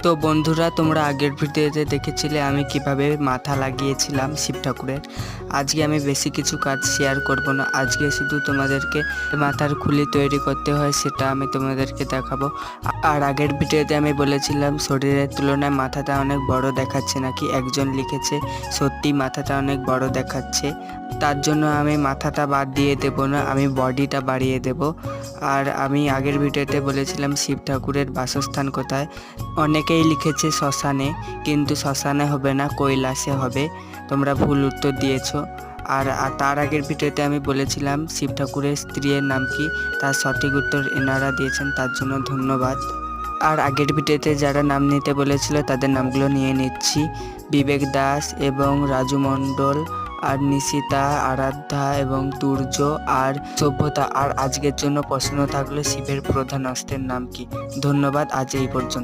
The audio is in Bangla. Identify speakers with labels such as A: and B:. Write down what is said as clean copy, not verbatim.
A: তো বন্ধুরা, তোমরা আগের ভিডিওতে দেখেছিলে আমি কিভাবে মাথা লাগিয়েছিলাম শিব ঠাকুরের। আজকে আমি বেশি কিছু কাজ শেয়ার করব না, আজকে শুধু তোমাদেরকে মাথার খুলি তৈরি করতে হয় সেটা আমি তোমাদেরকে দেখাবো। আর আগের ভিডিওতে আমি বলেছিলাম শরীরের তুলনায় মাথাটা অনেক বড় দেখাচ্ছে, নাকি একজন লিখেছে সত্যি মাথাটা অনেক বড় দেখাচ্ছে। তার জন্য আমি মাথাটা বাদ দিয়ে দেবো না, আমি বডিটা বাড়িয়ে দেব। আর আমি আগের ভিডিওতে বলেছিলাম শিব ঠাকুরের বাসস্থান কোথায়। অনেকেই লিখেছে শ্মশানে, কিন্তু শ্মশানে হবে না, কৈলাসে হবে। তোমরা ভুল উত্তর দিয়েছো। আর তার আগের ভিডিওতে আমি বলেছিলাম শিব ঠাকুরের স্ত্রীর নাম কি, তার সঠিক উত্তর এনারা দিয়েছেন, তার জন্য ধন্যবাদ। আর আগের ভিডিওতে যারা নাম নিতে বলেছিল তাদের নামগুলো নিয়ে নিচ্ছি। বিবেক দাস এবং রাজু মণ্ডল, আর নিশিতা, আরাধ্যা এবং তুর্য, আর সভ্যতা। আর আজকের জন্য প্রশ্ন থাকলো শিবের প্রধান অস্ত্রের নাম কি। ধন্যবাদ, আজ এই পর্যন্ত।